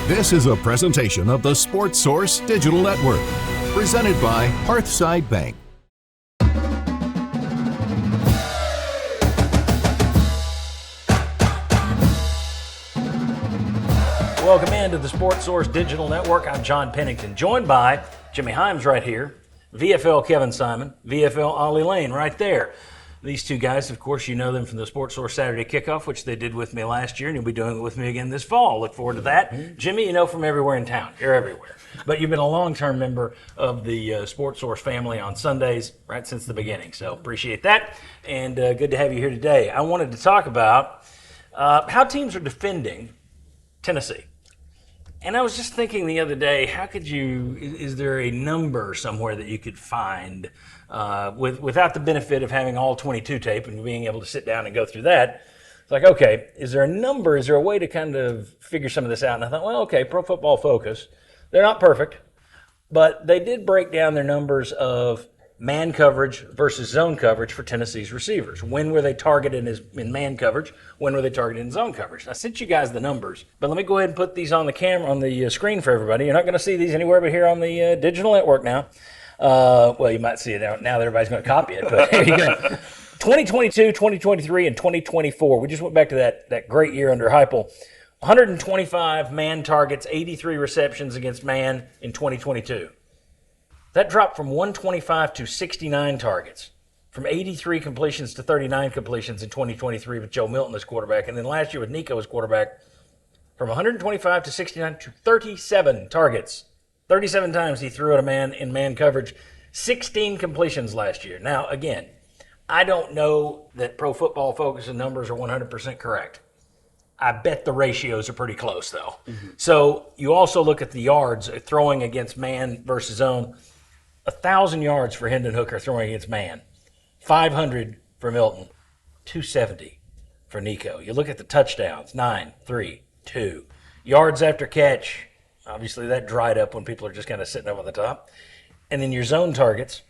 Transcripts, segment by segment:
This is a presentation of the Sports Source Digital Network, presented by Hearthside Bank. Welcome into the Sports Source Digital Network. I'm John Pennington, joined by Jimmy Hyams right here, VFL Kevin Simon, VFL Ollie Lane right there. These two guys, of course, you know them from the Sports Source Saturday Kickoff, which they did with me last year, and you'll be doing it with me again this fall. Look forward to that. Jimmy, you know from everywhere in town. You're everywhere. But you've been a long-term member of the Sports Source family on Sundays right since the beginning, so appreciate that. And good to have you here today. I wanted to talk about how teams are defending Tennessee. And I was just thinking the other day, how could you, is there a number somewhere that you could find without the benefit of having all 22 tape and being able to sit down and go through that? It's like, okay, is there a number? Is there a way to kind of figure some of this out? And I thought, well, okay, Pro Football Focus, they're not perfect, but they did break down their numbers of man coverage versus zone coverage for Tennessee's receivers. When were they targeted in man coverage? When were they targeted in zone coverage? I sent you guys the numbers, but let me go ahead and put these on the camera, on the screen for everybody. You're not going to see these anywhere but here on the digital network now. Well, you might see it now that everybody's going to copy it, but here you go. 2022, 2023, and 2024. We just went back to that great year under Heupel. 125 man targets, 83 receptions against man in 2022. That dropped from 125 to 69 targets, from 83 completions to 39 completions in 2023 with Joe Milton as quarterback. And then last year with Nico as quarterback, from 125 to 69 to 37 targets. 37 times he threw at a man in man coverage, 16 completions last year. Now, again, I don't know that Pro Football Focus numbers are 100% correct. I bet the ratios are pretty close, though. Mm-hmm. So you also look at the yards throwing against man versus zone. 1,000 yards for Hendon Hooker throwing against man, 500 for Milton, 270 for Nico. You look at the touchdowns, 9, 3, 2. Yards after catch, obviously that dried up when people are just kind of sitting up on the top. And then your zone targets,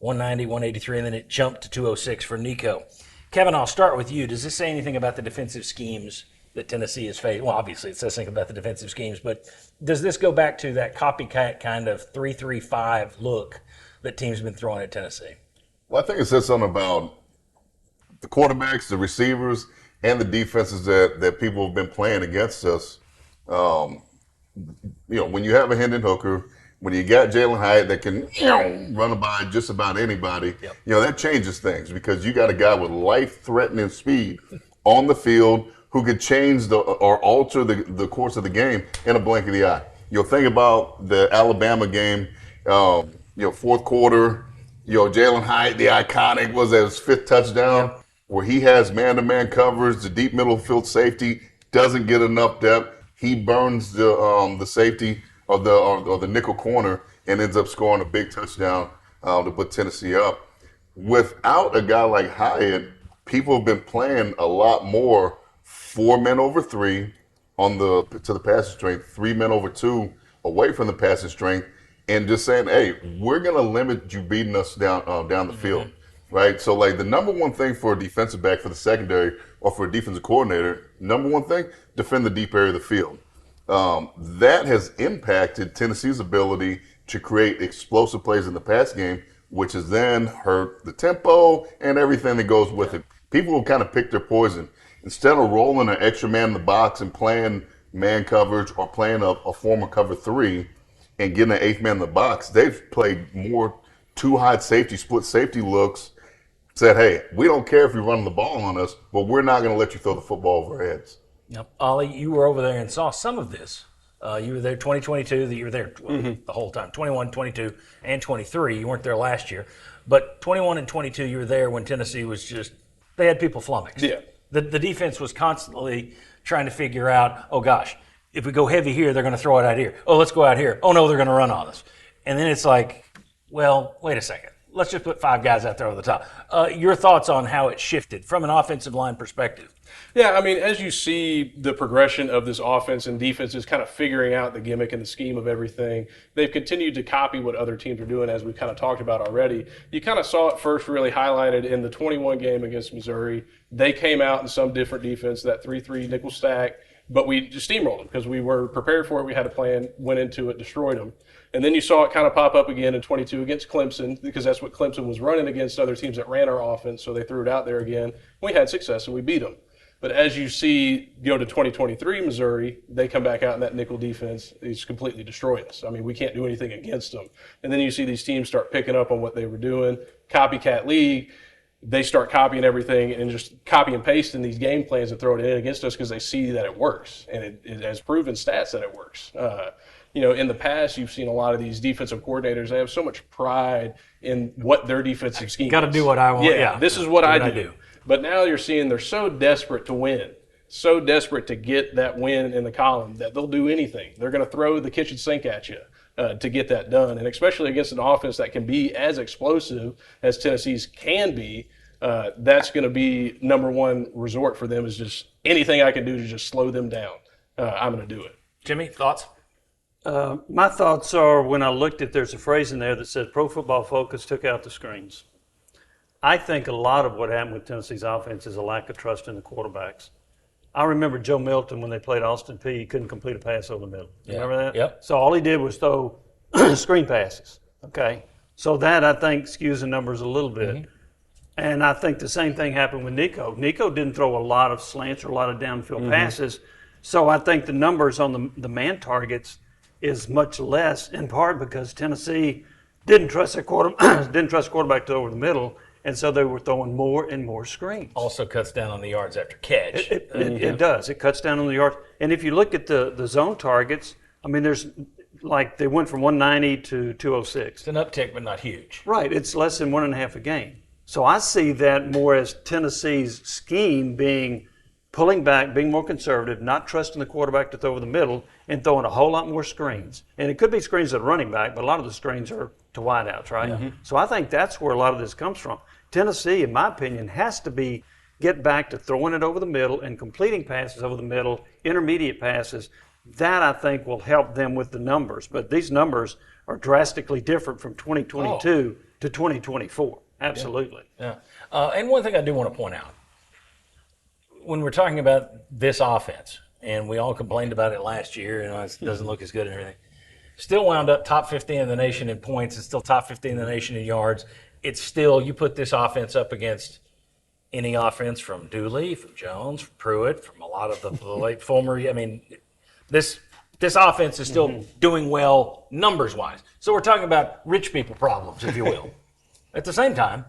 190, 183, and then it jumped to 206 for Nico. Kevin, I'll start with you. Does this say anything about the defensive schemes that Tennessee has faced? Well, obviously it says something about the defensive schemes, but does this go back to that copycat kind of 3-3-5 look that teams have been throwing at Tennessee? Well, I think it says something about the quarterbacks, the receivers, and the defenses that people have been playing against us. When you have a Hendon Hooker, when you got Jalen Hyatt that can run by just about anybody, yep. That changes things because you got a guy with life-threatening speed on the field who could change or alter the course of the game in a blink of the eye. Think about the Alabama game, fourth quarter, Jalen Hyatt, the iconic, was his fifth touchdown, where he has man-to-man coverage, the deep middle field safety doesn't get enough depth. He burns the safety of the nickel corner and ends up scoring a big touchdown to put Tennessee up. Without a guy like Hyatt, people have been playing a lot more 4 men over 3 to the passing strength, 3 men over 2 away from the passing strength, and just saying, hey, we're going to limit you beating us down the field, right? So, the number one thing for a defensive back for the secondary or for a defensive coordinator, number one thing, defend the deep area of the field. That has impacted Tennessee's ability to create explosive plays in the pass game, which has then hurt the tempo and everything that goes with it. People will kind of pick their poison. Instead of rolling an extra man in the box and playing man coverage or playing a former cover 3 and getting an 8th man in the box, they've played more two-high safety, split safety looks, said, hey, we don't care if you're running the ball on us, but we're not going to let you throw the football over our heads. Yep. Ollie, you were over there and saw some of this. You were there 2022, you were there the whole time, 21, 22, and 23. You weren't there last year. But 21 and 22, you were there when Tennessee was just, they had people flummoxed. Yeah. The defense was constantly trying to figure out, oh gosh, if we go heavy here, they're going to throw it out here. Oh, let's go out here. Oh no, they're going to run on us. And then it's like, well, wait a second. Let's just put 5 guys out there over the top. Your thoughts on how it shifted from an offensive line perspective? Yeah, I mean, as you see the progression of this offense and defense is kind of figuring out the gimmick and the scheme of everything, they've continued to copy what other teams are doing, as we kind of talked about already. You kind of saw it first really highlighted in the 21 game against Missouri. They came out in some different defense, that 3-3 nickel stack. but we just steamrolled them because we were prepared for it. We had a plan, went into it, destroyed them. And then you saw it kind of pop up again in 22 against Clemson, because that's what Clemson was running against, other teams that ran our offense, so they threw it out there again. We had success, and we beat them. But as you see, go to 2023 Missouri, they come back out in that nickel defense. It's completely destroyed us. I mean, we can't do anything against them. And then you see these teams start picking up on what they were doing. Copycat league, they start copying everything and just copy and paste in these game plans and throw it in against us because they see that it works. And it has proven stats that it works. In the past, you've seen a lot of these defensive coordinators, they have so much pride in what their defensive scheme is. Got to do what I want. Yeah, this is what I do. But now you're seeing they're so desperate to win, so desperate to get that win in the column that they'll do anything. They're going to throw the kitchen sink at you to get that done. And especially against an offense that can be as explosive as Tennessee's can be, that's going to be number one resort for them, is just anything I can do to just slow them down. I'm going to do it. Jimmy, thoughts? My thoughts are, when I looked at, there's a phrase in there that says Pro Football Focus took out the screens. I think a lot of what happened with Tennessee's offense is a lack of trust in the quarterbacks. I remember Joe Milton when they played Austin Peay. He couldn't complete a pass over the middle. Remember that? Yep. So all he did was throw screen passes. Okay. So that, I think, skews the numbers a little bit. Mm-hmm. And I think the same thing happened with Nico. Nico didn't throw a lot of slants or a lot of downfield passes. So I think the numbers on the man targets is much less, in part because Tennessee didn't trust their quarterback to over the middle. And so they were throwing more and more screens. Also cuts down on the yards after catch. It does. It cuts down on the yards. And if you look at the zone targets, I mean, there's like they went from 190 to 206. It's an uptick, but not huge. Right. It's less than 1.5 a game. So I see that more as Tennessee's scheme being pulling back, being more conservative, not trusting the quarterback to throw over the middle, and throwing a whole lot more screens. And it could be screens at running back, but a lot of the screens are to wideouts, right? Mm-hmm. So I think that's where a lot of this comes from. Tennessee, in my opinion, has to get back to throwing it over the middle and completing passes over the middle, intermediate passes. That, I think, will help them with the numbers. But these numbers are drastically different from 2022 to 2024. Absolutely. Yeah. And one thing I do want to point out, when we're talking about this offense, and we all complained about it last year, it doesn't look as good and everything, still wound up top 15 in the nation in points. It's still top 15 in the nation in yards. It's still, you put this offense up against any offense from Dooley, from Jones, from Pruitt, from a lot of the late former. I mean, this offense is still doing well numbers-wise. So we're talking about rich people problems, if you will. At the same time,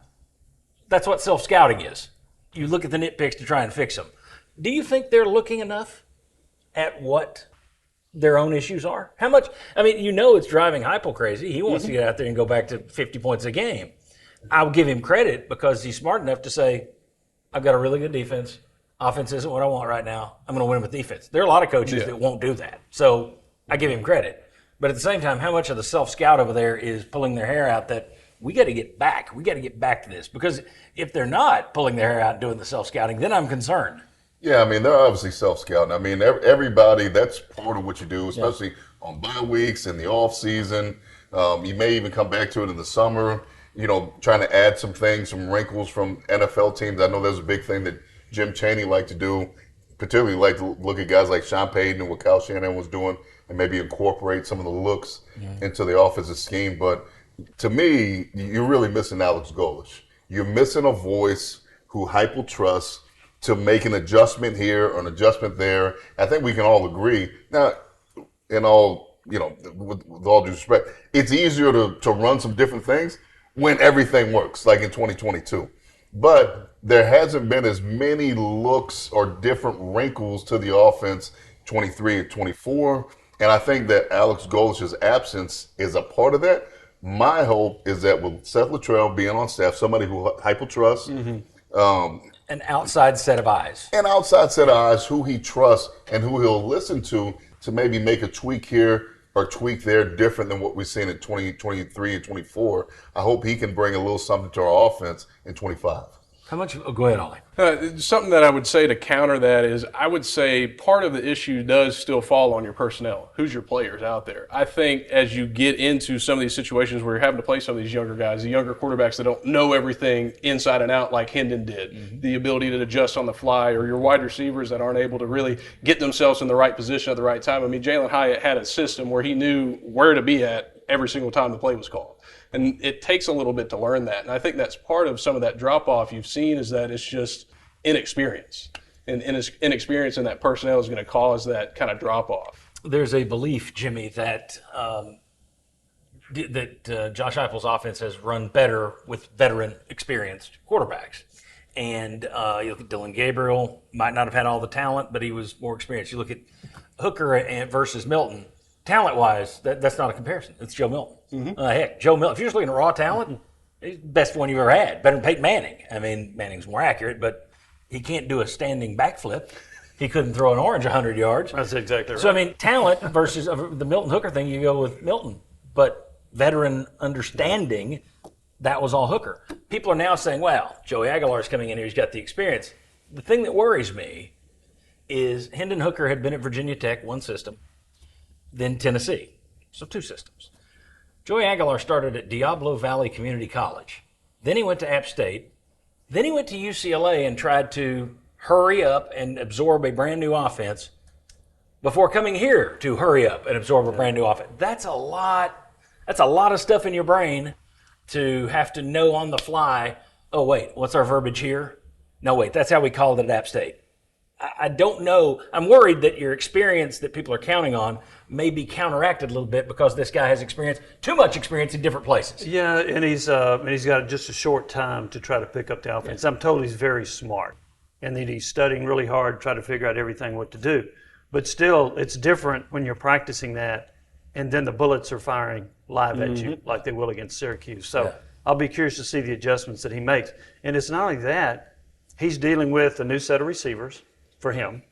that's what self-scouting is. You look at the nitpicks to try and fix them. Do you think they're looking enough at what their own issues are? How much? I mean, it's driving Heupel crazy. He wants to get out there and go back to 50 points a game. I'll give him credit because he's smart enough to say, I've got a really good defense. Offense isn't what I want right now. I'm going to win with defense. There are a lot of coaches that won't do that. So I give him credit. But at the same time, how much of the self-scout over there is pulling their hair out that we got to get back. We got to get back to this. Because if they're not pulling their hair out and doing the self-scouting, then I'm concerned. Yeah, I mean, they're obviously self-scouting. I mean, everybody, that's part of what you do, especially on bye weeks in the off season. You may even come back to it in the summer, trying to add some things, some wrinkles from NFL teams. I know there's a big thing that Jim Chaney liked to do, particularly like to look at guys like Sean Payton and what Kyle Shanahan was doing and maybe incorporate some of the looks into the offensive scheme. But to me, you're really missing Alex Golesh. You're missing a voice who Heupel trusts to make an adjustment here or an adjustment there. I think we can all agree. Now, with all due respect, it's easier to run some different things when everything works, like in 2022. But there hasn't been as many looks or different wrinkles to the offense 23 and 24. And I think that Alex Golesh's absence is a part of that. My hope is that with Seth Luttrell being on staff, somebody who Heupel trusts, an outside set of eyes. An outside set of eyes who he trusts and who he'll listen to maybe make a tweak here or tweak there different than what we've seen in 2023 and 24. I hope he can bring a little something to our offense in 25. How much? Oh, go ahead, Ollie. Something that I would say to counter that is I would say part of the issue does still fall on your personnel. Who's your players out there? I think as you get into some of these situations where you're having to play some of these younger guys, the younger quarterbacks that don't know everything inside and out like Hendon did, the ability to adjust on the fly, or your wide receivers that aren't able to really get themselves in the right position at the right time. I mean, Jalen Hyatt had a system where he knew where to be at every single time the play was called. And it takes a little bit to learn that. And I think that's part of some of that drop-off you've seen is that it's just inexperience. And inexperience in that personnel is going to cause that kind of drop-off. There's a belief, Jimmy, that Josh Heupel's offense has run better with veteran, experienced quarterbacks. And you look at Dylan Gabriel, might not have had all the talent, but he was more experienced. You look at Hooker versus Milton. Talent-wise, that's not a comparison. It's Joe Milton. Heck, Joe Milton, if you're just looking at raw talent, he's the best one you've ever had. Better than Peyton Manning. I mean, Manning's more accurate, but he can't do a standing backflip. He couldn't throw an orange 100 yards. That's exactly right. So, I mean, talent versus the Milton Hooker thing, you go with Milton. But veteran understanding, that was all Hooker. People are now saying, well, Joey Aguilar's coming in here, he's got the experience. The thing that worries me is Hendon Hooker had been at Virginia Tech, one system, then Tennessee. So 2 systems. Joey Aguilar started at Diablo Valley Community College. Then he went to App State. Then he went to UCLA and tried to hurry up and absorb a brand new offense before coming here to hurry up and absorb a brand new offense. That's a lot of stuff in your brain to have to know on the fly, oh, wait, what's our verbiage here? No, wait, that's how we called it at App State. I don't know. I'm worried that your experience that people are counting on may be counteracted a little bit because this guy has experience, too much experience in different places. Yeah, and he's got just a short time to try to pick up the offense. I'm told he's very smart, and that he's studying really hard, trying to figure out everything what to do. But still, it's different when you're practicing that, and then the bullets are firing live at you like they will against Syracuse. So I'll be curious to see the adjustments that he makes. And it's not only that, he's dealing with a new set of receivers for him.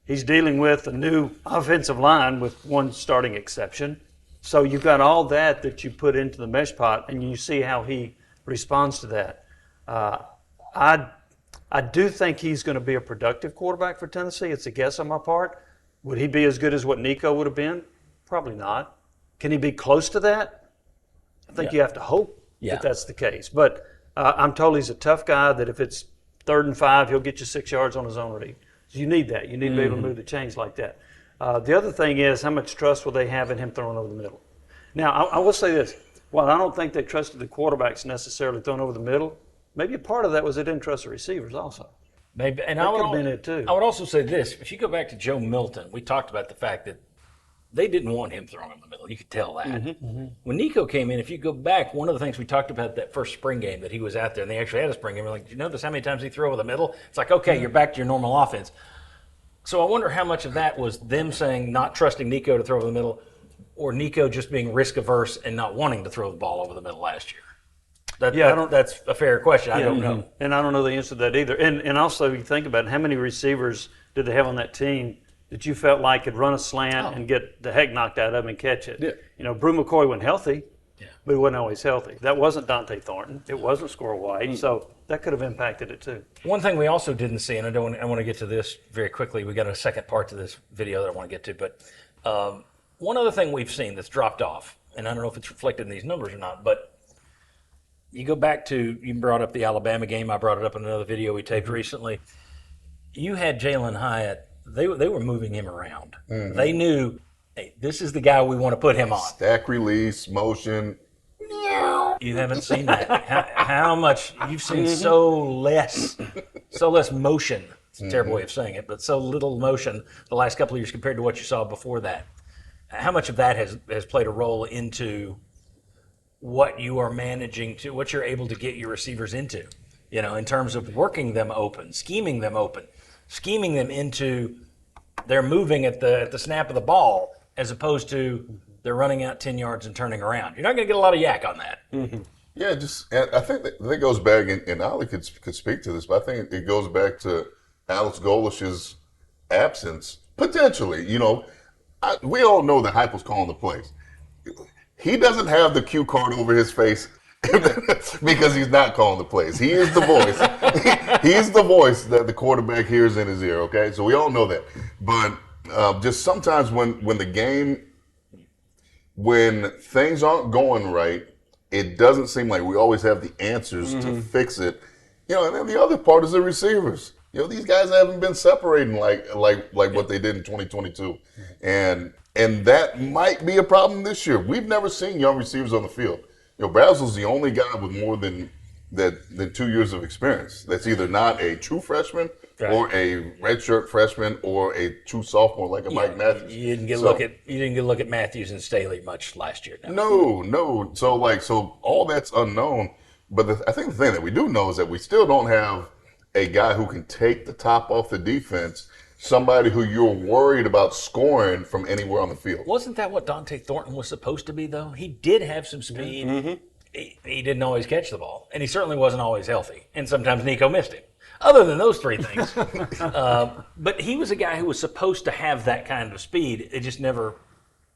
He's dealing with a new offensive line with one starting exception. So you've got all that you put into the mesh pot, and you see how he responds to that. I do think he's going to be a productive quarterback for Tennessee. It's a guess on my part. Would he be as good as what Nico would have been? Probably not. Can he be close to that? I think you have to hope that that's the case. But I'm told he's a tough guy, that if it's 3rd and 5, he'll get you 6 yards on his own read. So you need that. You need to be able to move the chains like that. The other thing is, how much trust will they have in him throwing over the middle? Now, I will say this. While I don't think they trusted the quarterbacks necessarily throwing over the middle, maybe a part of that was they didn't trust the receivers also. Maybe, and that could have been it too. I would also say this. If you go back to Joe Milton, we talked about the fact that they didn't want him throwing in the middle. You could tell that. When Nico came in, if you go back, one of the things we talked about that first spring game that he was out there, and they actually had a spring game, we're like, did you notice how many times he threw over the middle? It's like, okay, you're back to your normal offense. So I wonder how much of that was them saying not trusting Nico to throw over the middle, or Nico just being risk averse and not wanting to throw the ball over the middle last year. That's a fair question. I don't know. And I don't know the answer to that either. And also, you think about it, how many receivers did they have on that team that you felt like could run a slant and get the heck knocked out of them and catch it? Yeah. You know, Brew McCoy wasn't healthy, but he wasn't always healthy. That wasn't Dante Thornton. It wasn't Squirrel White. So that could have impacted it too. One thing we also didn't see, and I want to get to this very quickly. We got a second part to this video that I want to get to, but one other thing we've seen that's dropped off, and I don't know if it's reflected in these numbers or not, but you go back to, you brought up the Alabama game. I brought it up in another video we taped recently. You had Jalen Hyatt. They were moving him around. They knew, hey, this is the guy we want to put him on. Stack release, motion. You haven't seen that. How much you've seen so less motion. It's a terrible way of saying it, but so little motion the last couple of years compared to what you saw before that. How much of that has played a role into what you are managing to, what you're able to get your receivers into, in terms of working them open, scheming them into they're moving at the snap of the ball as opposed to they're running out 10 yards and turning around. You're not going to get a lot of yak on that. Yeah, I think that goes back, and Ollie could speak to this, but I think it goes back to Alex Golish's absence, potentially. We all know that Heupel's calling the plays. He doesn't have the cue card over his face because he's not calling the plays. He is the voice. He's the voice that the quarterback hears in his ear, okay? So we all know that. But just sometimes when things aren't going right, it doesn't seem like we always have the answers to fix it. And then the other part is the receivers. These guys haven't been separating like what they did in 2022. And that might be a problem this year. We've never seen young receivers on the field. Brazel's the only guy with more than 2 years of experience. That's either not a true freshman or a redshirt freshman or a true sophomore like a Mike Matthews. You didn't get a look at Matthews and Staley much last year. No. So all that's unknown. But I think the thing that we do know is that we still don't have a guy who can take the top off the defense, somebody who you're worried about scoring from anywhere on the field. Wasn't that what Dante Thornton was supposed to be, though? He did have some speed. Mm-hmm. He didn't always catch the ball, and he certainly wasn't always healthy. And sometimes Nico missed him. Other than those three things. But he was a guy who was supposed to have that kind of speed. It just never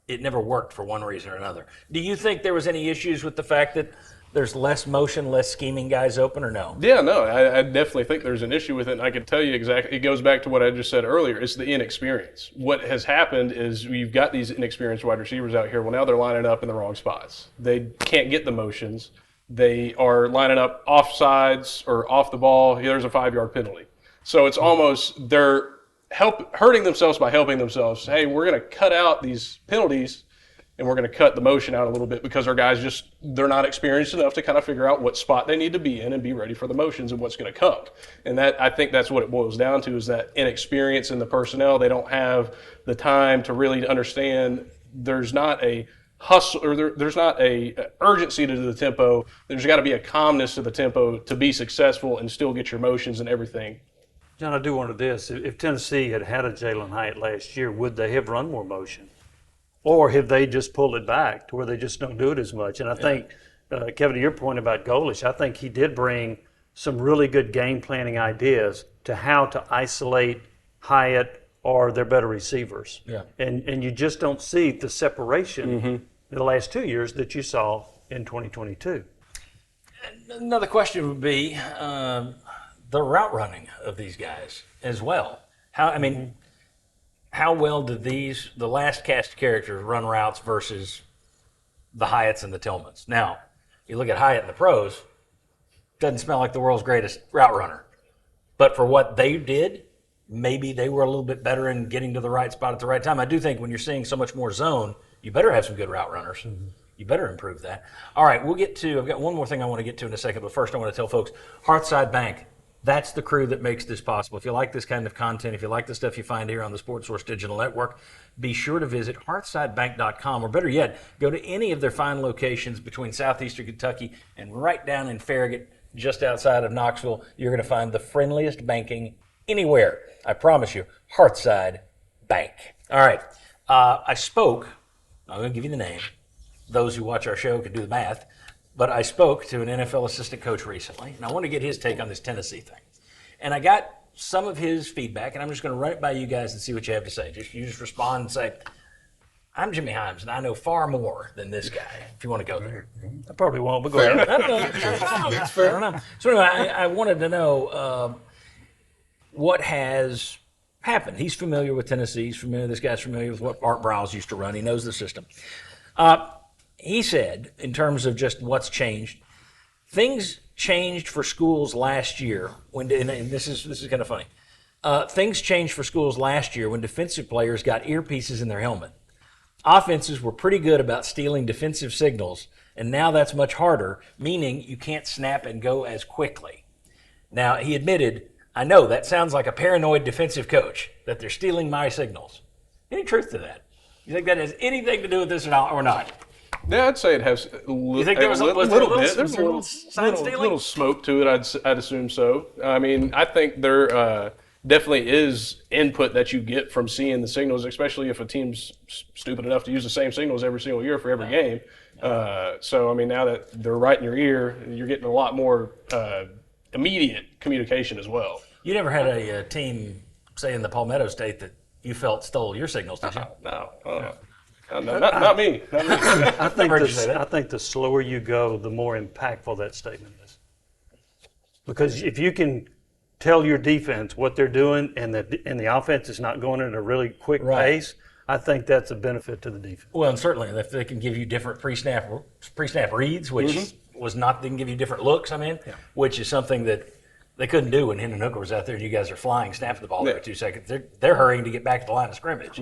worked for one reason or another. Do you think there was any issues with the fact that there's less motion, less scheming guys open, or no? Yeah, no, I definitely think there's an issue with it, and I can tell you exactly. It goes back to what I just said earlier. It's the inexperience. What has happened is you've got these inexperienced wide receivers out here. Well, now they're lining up in the wrong spots. They can't get the motions. They are lining up off sides or off the ball. There's a 5-yard penalty. So it's almost they're hurting themselves by helping themselves. Hey, we're going to cut out these penalties, and we're going to cut the motion out a little bit because our guys they're not experienced enough to kind of figure out what spot they need to be in and be ready for the motions and what's going to come. And I think that's what it boils down to, is that inexperience in the personnel. They don't have the time to really understand. There's not a hustle, or there's not a urgency to the tempo. There's got to be a calmness to the tempo to be successful and still get your motions and everything. John, I do wonder this. If Tennessee had a Jalen Hyatt last year, would they have run more motion? Or have they just pulled it back to where they just don't do it as much? And I think, Kevin, to your point about Golish, I think he did bring some really good game planning ideas to how to isolate Hyatt or their better receivers. Yeah. And you just don't see the separation in the last 2 years that you saw in 2022. Another question would be the route running of these guys as well. How well do the last cast characters run routes versus the Hyatts and the Tillmans? Now, you look at Hyatt in the pros, doesn't smell like the world's greatest route runner. But for what they did, maybe they were a little bit better in getting to the right spot at the right time. I do think when you're seeing so much more zone, you better have some good route runners. Mm-hmm. You better improve that. All right, I've got one more thing I want to get to in a second, but first I want to tell folks, Hearthside Bank. That's the crew that makes this possible. If you like this kind of content, if you like the stuff you find here on the Sports Source Digital Network, be sure to visit hearthsidebank.com, or better yet, go to any of their fine locations between southeastern Kentucky and right down in Farragut, just outside of Knoxville. You're going to find the friendliest banking anywhere. I promise you, Hearthside Bank. All right. I'm going to give you the name. Those who watch our show can do the math. But I spoke to an NFL assistant coach recently, and I want to get his take on this Tennessee thing. And I got some of his feedback, and I'm just going to run it by you guys and see what you have to say. You just respond and say, I'm Jimmy Hyams, and I know far more than this guy, if you want to go there. I probably won't, but go ahead. I don't know. That's fair. I don't know. So anyway, I wanted to know what has happened. He's familiar with Tennessee. This guy's familiar with what Art Briles used to run. He knows the system. He said, in terms of just what's changed, things changed for schools last year and this is kind of funny. Things changed for schools last year when defensive players got earpieces in their helmet. Offenses were pretty good about stealing defensive signals, and now that's much harder, meaning you can't snap and go as quickly. Now, he admitted, I know that sounds like a paranoid defensive coach, that they're stealing my signals. Any truth to that? You think that has anything to do with this or not? Yeah, I'd say it has you think there was a little bit. There's a little smoke to it. I'd assume so. I mean, I think there definitely is input that you get from seeing the signals, especially if a team's stupid enough to use the same signals every single year for every game. So, I mean, now that they're right in your ear, you're getting a lot more immediate communication as well. You never had a team, say in the Palmetto State, that you felt stole your signals, did you? No. Not me. I think the slower you go, the more impactful that statement is. Because if you can tell your defense what they're doing and the offense is not going at a really quick pace, I think that's a benefit to the defense. Well, and certainly if they can give you different pre-snap reads, which they can give you different looks, which is something that they couldn't do when Hendon Hooker was out there and you guys are flying, snapping the ball every 2 seconds. They're hurrying to get back to the line of scrimmage.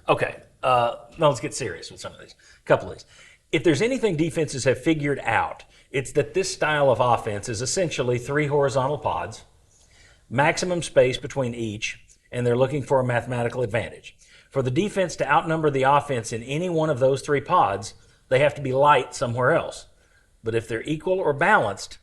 Okay, now let's get serious with some of these. A couple of these. If there's anything defenses have figured out, it's that this style of offense is essentially 3 horizontal pods, maximum space between each, and they're looking for a mathematical advantage. For the defense to outnumber the offense in any one of those 3 pods, they have to be light somewhere else. But if they're equal or balanced,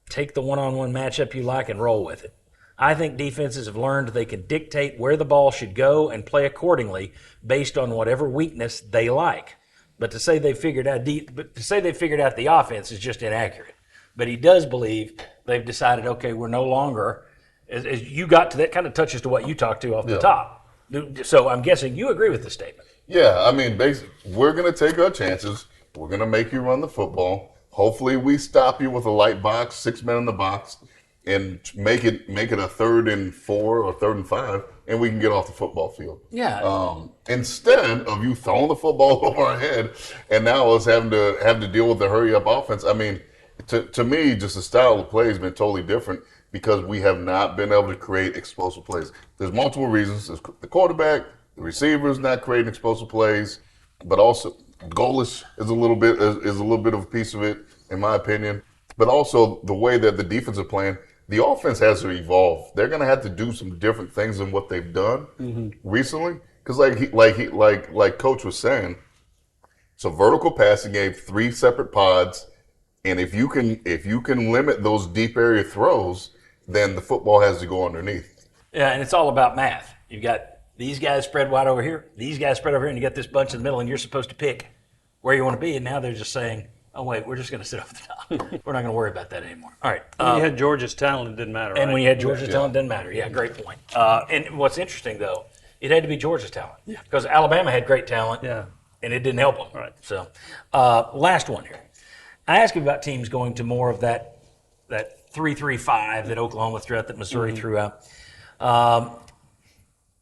take the one-on-one matchup you like and roll with it. I think defenses have learned they can dictate where the ball should go and play accordingly based on whatever weakness they like. But to say they figured out the offense is just inaccurate. But he does believe they've decided, okay, we're no longer, as you got to that, kind of touches to what you talked to off the top. So I'm guessing you agree with the statement. Yeah, basically, we're going to take our chances. We're going to make you run the football. Hopefully we stop you with a light box, 6 men in the box, and make it a 3rd and 4 or 3rd and 5, and we can get off the football field. Yeah. Instead of you throwing the football over our head, and now us having to deal with the hurry up offense. To me, just the style of play has been totally different because we have not been able to create explosive plays. There's multiple reasons. There's the quarterback, the receivers not creating explosive plays, but also goalless is a little bit of a piece of it, in my opinion. But also the way that the defense is playing, the offense has to evolve. They're going to have to do some different things than what they've done recently. Because like Coach was saying, it's a vertical passing game, 3 separate pods, and if you can limit those deep area throws, then the football has to go underneath. Yeah, and it's all about math. You've got these guys spread wide over here, these guys spread over here, and you got this bunch in the middle, and you're supposed to pick where you want to be. And now they're just saying, oh, wait, we're just going to sit over the top. We're not going to worry about that anymore. All right. When you had Georgia's talent, it didn't matter, And when you had Georgia's talent, it didn't matter. Yeah, great point. And what's interesting, though, it had to be Georgia's talent. Because Alabama had great talent, and it didn't help them. Right. So, last one here. I asked you about teams going to more of that 3-3-5 that Oklahoma threw out, that Missouri threw out.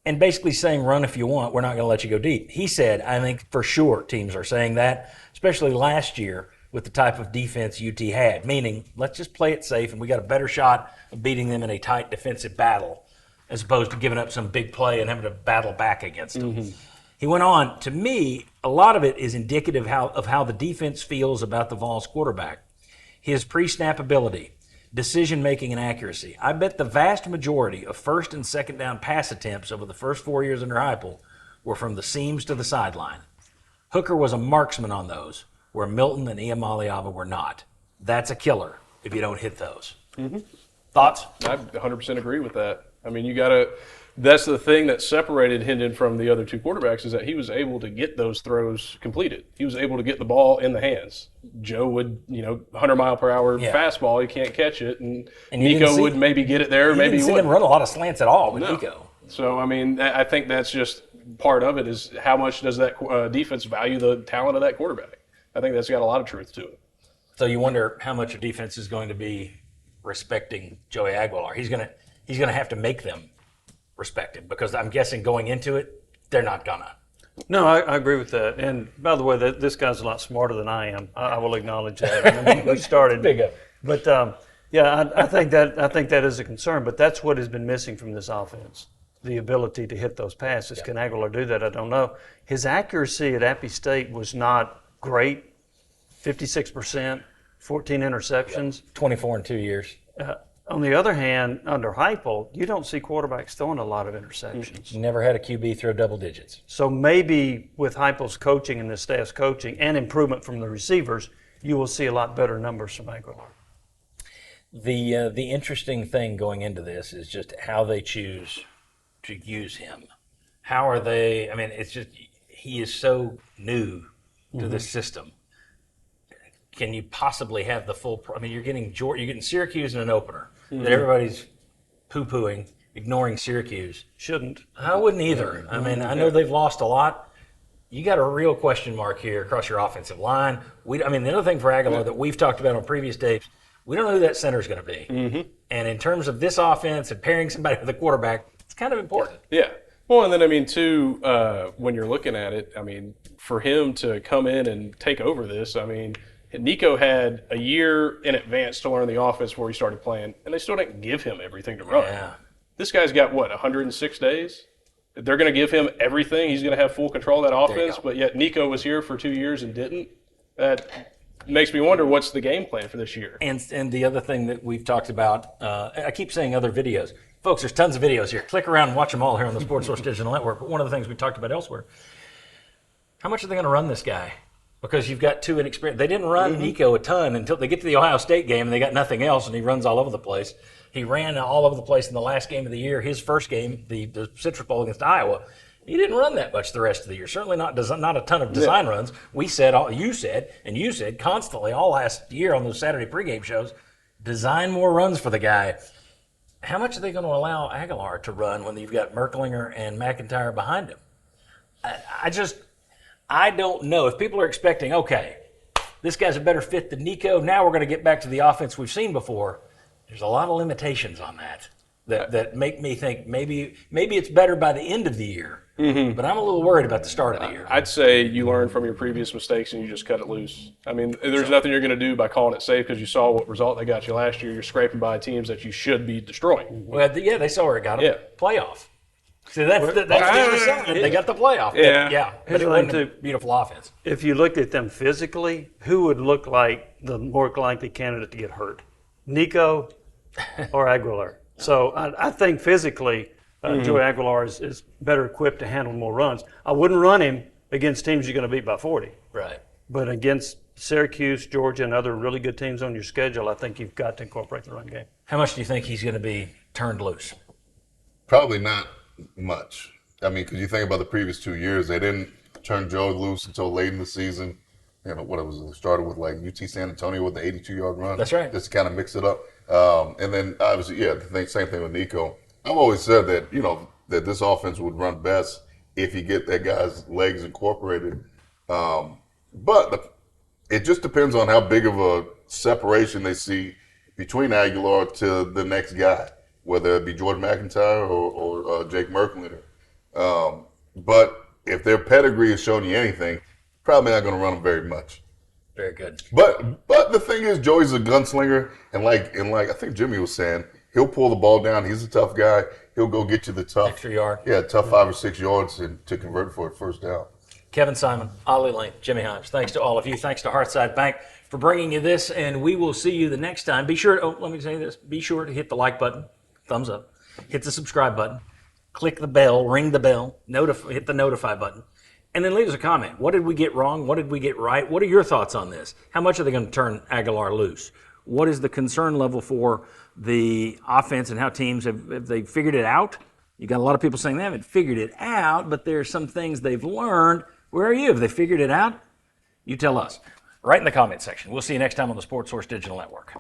And basically saying, run if you want, we're not going to let you go deep. He said, I think for sure teams are saying that, especially last year with the type of defense UT had, meaning let's just play it safe and we got a better shot of beating them in a tight defensive battle as opposed to giving up some big play and having to battle back against them. He went on, to me, a lot of it is indicative of how the defense feels about the Vols quarterback. His pre-snap ability, decision-making, and accuracy. I bet the vast majority of first and second down pass attempts over the first 4 years under Heupel were from the seams to the sideline. Hooker was a marksman on those, where Milton and Iamaleava were not. That's a killer if you don't hit those. Thoughts? I 100% agree with that. That's the thing that separated Hendon from the other 2 quarterbacks, is that he was able to get those throws completed. He was able to get the ball in the hands. Joe would, 100-mile-per-hour fastball, he can't catch it, and Nico would maybe get it there, maybe he wouldn't. You didn't run a lot of slants at all with Nico. So, I think that's just part of it, is how much does that defense value the talent of that quarterback. I think that's got a lot of truth to it. So you wonder how much a defense is going to be respecting Joey Aguilar. He's going to have to make them respect him, because I'm guessing going into it, they're not gonna. No, I agree with that. And by the way, this guy's a lot smarter than I am. I will acknowledge that. We started big up, but I think that is a concern. But that's what has been missing from this offense: the ability to hit those passes. Can Aguilar do that? I don't know. His accuracy at Appy State was not great. 56%, 14 interceptions, 24 in 2 years. On the other hand, under Heupel, you don't see quarterbacks throwing a lot of interceptions. Never had a QB throw double digits. So maybe with Heupel's coaching and the staff's coaching and improvement from the receivers, you will see a lot better numbers from Aguilar. The interesting thing going into this is just how they choose to use him. How are they? It's just he is so new to this system. Can you possibly have the full? You're getting Syracuse in an opener that everybody's poo-pooing, ignoring Syracuse. Shouldn't. I wouldn't either. I know they've lost a lot. You got a real question mark here across your offensive line. The other thing for Aguilar that we've talked about on previous tapes, We don't know who that center is going to be. Mm-hmm. And in terms of this offense and pairing somebody with a quarterback, it's kind of important. Yeah. Well, and then, I mean, too, when you're looking at it, I mean, for him to come in and take over this, I mean, Nico had a year in advance to learn the offense before he started playing, and they still didn't give him everything to run. Yeah. This guy's got, 106 days? They're going to give him everything. He's going to have full control of that offense, but yet Nico was here for 2 years and didn't. That makes me wonder what's the game plan for this year. And the other thing that we've talked about, I keep saying other videos. Folks, there's tons of videos here. Click around and watch them all here on the Sports Source Digital Network. But one of the things we talked about elsewhere, how much are they going to run this guy? Because you've got two inexperienced. They didn't run Nico a ton until they get to the Ohio State game, and they got nothing else, and he runs all over the place. He ran all over the place in the last game of the year. His first game, the Citrus Bowl against Iowa, he didn't run that much the rest of the year. Certainly not a ton of design runs. You said constantly all last year on those Saturday pregame shows, design more runs for the guy. How much are they going to allow Aguilar to run when you've got Merklinger and McIntyre behind him? I don't know. If people are expecting, okay, this guy's a better fit than Nico, now we're going to get back to the offense we've seen before, there's a lot of limitations on that make me think maybe it's better by the end of the year. Mm-hmm. But I'm a little worried about the start of the year. I'd say you learn from your previous mistakes and you just cut it loose. I mean, there's nothing you're going to do by calling it safe because you saw what result they got you last year. You're scraping by teams that you should be destroying. Well, they saw where it got them. Yeah. Playoff. See, that's they got the playoff. Yeah. But it wasn't a beautiful offense. If you looked at them physically, who would look like the more likely candidate to get hurt? Nico or Aguilar? So I think physically, Joey Aguilar is better equipped to handle more runs. I wouldn't run him against teams you're going to beat by 40. Right. But against Syracuse, Georgia, and other really good teams on your schedule, I think you've got to incorporate the run game. How much do you think he's going to be turned loose? Probably not much. I mean, because you think about the previous 2 years, they didn't turn Joe loose until late in the season. You know, what it was, it started with like UT San Antonio with the 82-yard run. That's right. Just to kind of mix it up. And then obviously, same thing with Nico. I've always said that, that this offense would run best if you get that guy's legs incorporated. But it just depends on how big of a separation they see between Aguilar to the next guy, whether it be Jordan McIntyre or Jake Merklinger. But if their pedigree is showing you anything, probably not going to run them very much. Very good. But the thing is, Joey's a gunslinger, and like I think Jimmy was saying, he'll pull the ball down. He's a tough guy. He'll go get you the tough extra yard. Yeah, tough 5 or 6 yards to convert for a first down. Kevin Simon, Ollie Lane, Jimmy Hyams. Thanks to all of you. Thanks to Hearthside Bank for bringing you this, and we will see you the next time. Be sure. Let me say this. Be sure to hit the like button, thumbs up. Hit the subscribe button. Click the bell. Ring the bell. Hit the notify button. And then leave us a comment. What did we get wrong? What did we get right? What are your thoughts on this? How much are they going to turn Aguilar loose? What is the concern level for the offense and how teams have they figured it out? You got a lot of people saying they haven't figured it out, but there are some things they've learned. Where are you? Have they figured it out? You tell us. Right in the comment section. We'll see you next time on the Sports Source Digital Network.